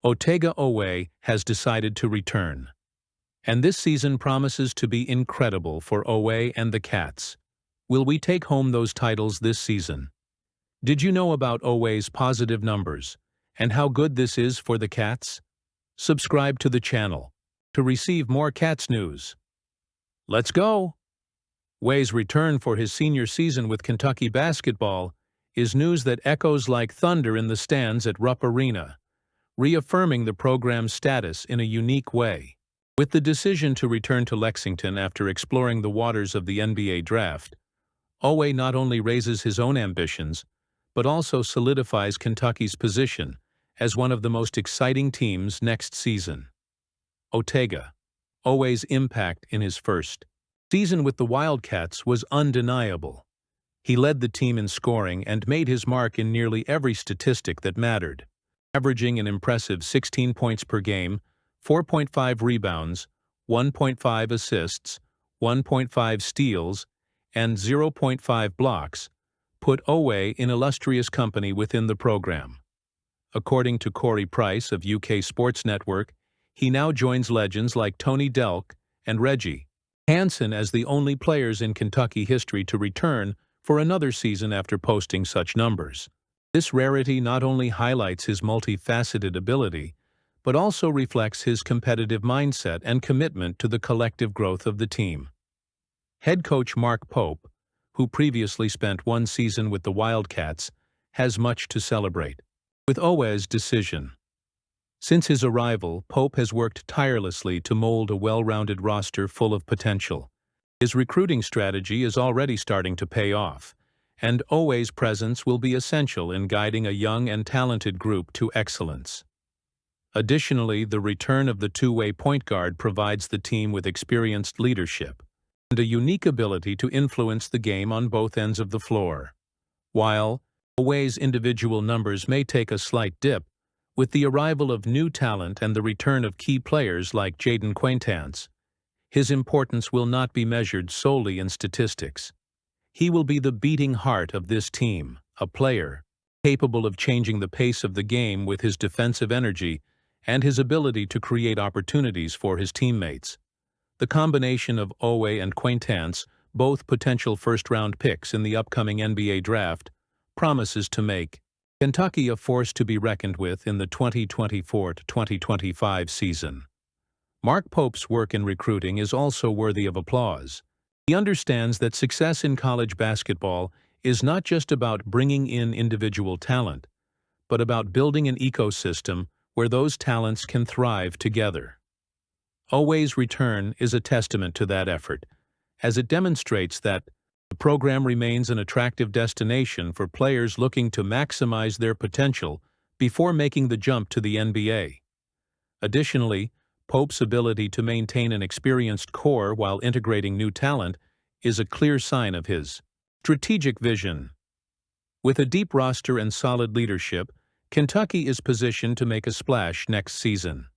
Otega Owe has decided to return. And this season promises to be incredible for Owe and the Cats. Will we take home those titles this season? Did you know about Owe's positive numbers and how good this is for the Cats? Subscribe to the channel to receive more Cats news. Let's go! Owe's return for his senior season with Kentucky basketball is news that echoes like thunder in the stands at Rupp Arena, reaffirming the program's status in a unique way. With the decision to return to Lexington after exploring the waters of the NBA draft, Owe not only raises his own ambitions, but also solidifies Kentucky's position as one of the most exciting teams next season. Otega Owe's impact in his first season with the Wildcats was undeniable. He led the team in scoring and made his mark in nearly every statistic that mattered, averaging an impressive 16 points per game, 4.5 rebounds, 1.5 assists, 1.5 steals, and 0.5 blocks, put Owe in illustrious company within the program. According to Corey Price of UK Sports Network, he now joins legends like Tony Delk and Reggie Hansen as the only players in Kentucky history to return for another season after posting such numbers. This rarity not only highlights his multifaceted ability, but also reflects his competitive mindset and commitment to the collective growth of the team. Head coach Mark Pope, who previously spent one season with the Wildcats, has much to celebrate with Owe's decision. Since his arrival, Pope has worked tirelessly to mold a well-rounded roster full of potential. His recruiting strategy is already starting to pay off, and Owe's presence will be essential in guiding a young and talented group to excellence. Additionally, the return of the two-way point guard provides the team with experienced leadership and a unique ability to influence the game on both ends of the floor. While Owe's individual numbers may take a slight dip, with the arrival of new talent and the return of key players like Jaden Quaintance, his importance will not be measured solely in statistics. He will be the beating heart of this team, a player capable of changing the pace of the game with his defensive energy and his ability to create opportunities for his teammates. The combination of Owe and Quaintance, both potential first-round picks in the upcoming NBA draft, promises to make Kentucky a force to be reckoned with in the 2024-2025 season. Mark Pope's work in recruiting is also worthy of applause. He understands that success in college basketball is not just about bringing in individual talent, but about building an ecosystem where those talents can thrive together. Owe's return is a testament to that effort, as it demonstrates that the program remains an attractive destination for players looking to maximize their potential before making the jump to the NBA. Additionally, Pope's ability to maintain an experienced core while integrating new talent is a clear sign of his strategic vision. With a deep roster and solid leadership, Kentucky is positioned to make a splash next season.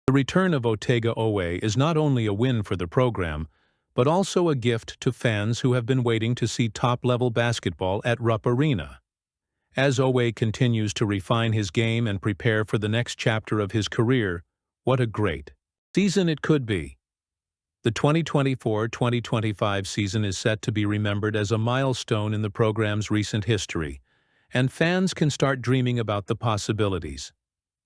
The return of Otega Owe is not only a win for the program, but also a gift to fans who have been waiting to see top-level basketball at Rupp Arena. As Owe continues to refine his game and prepare for the next chapter of his career, what a great season it could be. The 2024-2025 season is set to be remembered as a milestone in the program's recent history, and fans can start dreaming about the possibilities.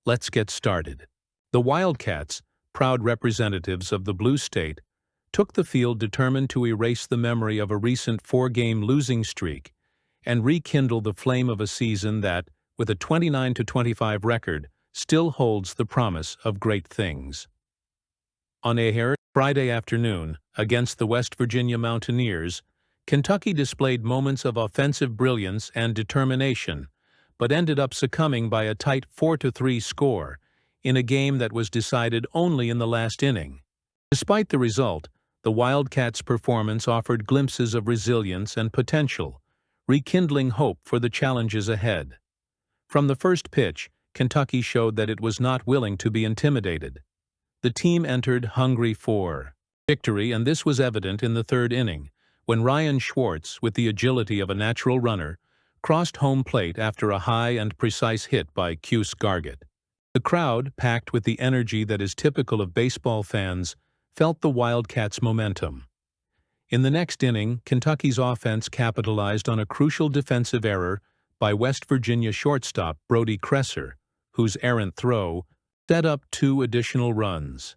Let's get started. The Wildcats, proud representatives of the Blue State, took the field determined to erase the memory of a recent four-game losing streak and rekindle the flame of a season that, with a 29-25 record, still holds the promise of great things. On a Friday afternoon, against the West Virginia Mountaineers, Kentucky displayed moments of offensive brilliance and determination, but ended up succumbing by a tight 4-3 score in a game that was decided only in the last inning. Despite the result, the Wildcats' performance offered glimpses of resilience and potential, rekindling hope for the challenges ahead. From the first pitch, Kentucky showed that it was not willing to be intimidated. The team entered hungry for victory, and this was evident in the third inning, when Ryan Schwartz, with the agility of a natural runner, crossed home plate after a high and precise hit by Cuse Gargett. The crowd, packed with the energy that is typical of baseball fans, felt the Wildcats' momentum. In the next inning, Kentucky's offense capitalized on a crucial defensive error by West Virginia shortstop Brody Kresser, whose errant throw set up 2 additional runs.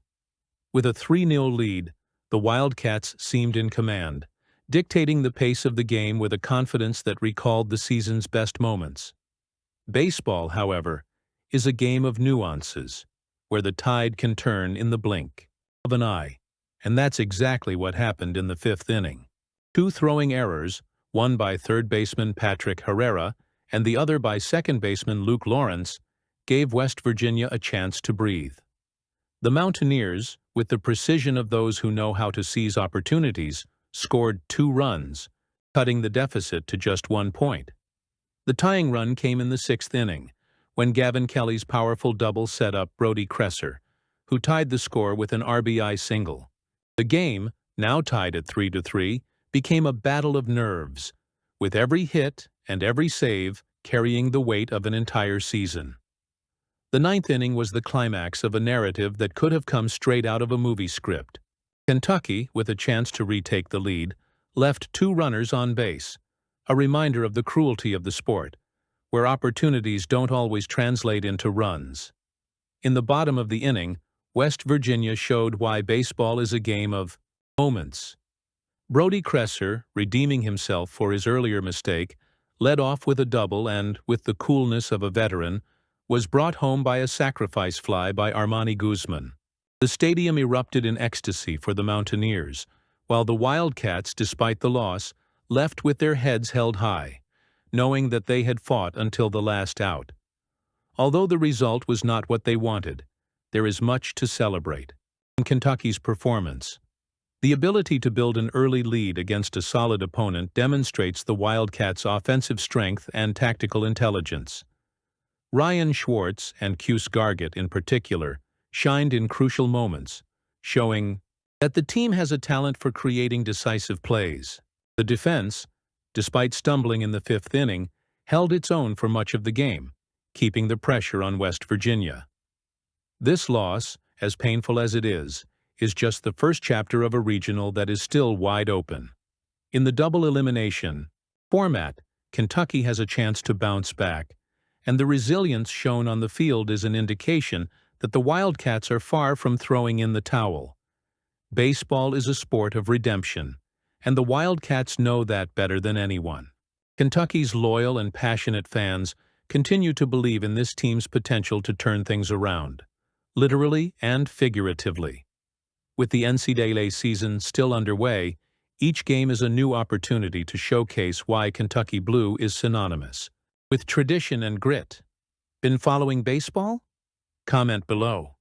With a 3-0 lead, the Wildcats seemed in command, dictating the pace of the game with a confidence that recalled the season's best moments. Baseball, however, is a game of nuances, where the tide can turn in the blink of an eye, and that's exactly what happened in the 5th inning. 2 throwing errors, one by third baseman Patrick Herrera and the other by second baseman Luke Lawrence, gave West Virginia a chance to breathe. The Mountaineers, with the precision of those who know how to seize opportunities, scored 2 runs, cutting the deficit to just 1 point. The tying run came in the 6th inning, when Gavin Kelly's powerful double set up Brody Kresser, who tied the score with an RBI single. The game, now tied at 3-3, became a battle of nerves, with every hit and every save carrying the weight of an entire season. The 9th inning was the climax of a narrative that could have come straight out of a movie script. Kentucky, with a chance to retake the lead, left 2 runners on base, a reminder of the cruelty of the sport, where opportunities don't always translate into runs. In the bottom of the inning, West Virginia showed why baseball is a game of moments. Brody Kresser, redeeming himself for his earlier mistake, led off with a double and, with the coolness of a veteran, was brought home by a sacrifice fly by Armani Guzman. The stadium erupted in ecstasy for the Mountaineers, while the Wildcats, despite the loss, left with their heads held high, knowing that they had fought until the last out. Although the result was not what they wanted, there is much to celebrate. In Kentucky's performance, the ability to build an early lead against a solid opponent demonstrates the Wildcats' offensive strength and tactical intelligence. Ryan Schwartz, and Cuse Gargett in particular, shined in crucial moments, showing that the team has a talent for creating decisive plays. The defense, despite stumbling in the 5th inning, held its own for much of the game, keeping the pressure on West Virginia. This loss, as painful as it is just the first chapter of a regional that is still wide open. In the double elimination format, Kentucky has a chance to bounce back, and the resilience shown on the field is an indication that the Wildcats are far from throwing in the towel. Baseball is a sport of redemption, and the Wildcats know that better than anyone. Kentucky's loyal and passionate fans continue to believe in this team's potential to turn things around, literally and figuratively. With the NCAA season still underway, each game is a new opportunity to showcase why Kentucky Blue is synonymous with tradition and grit. Been following baseball? Comment below.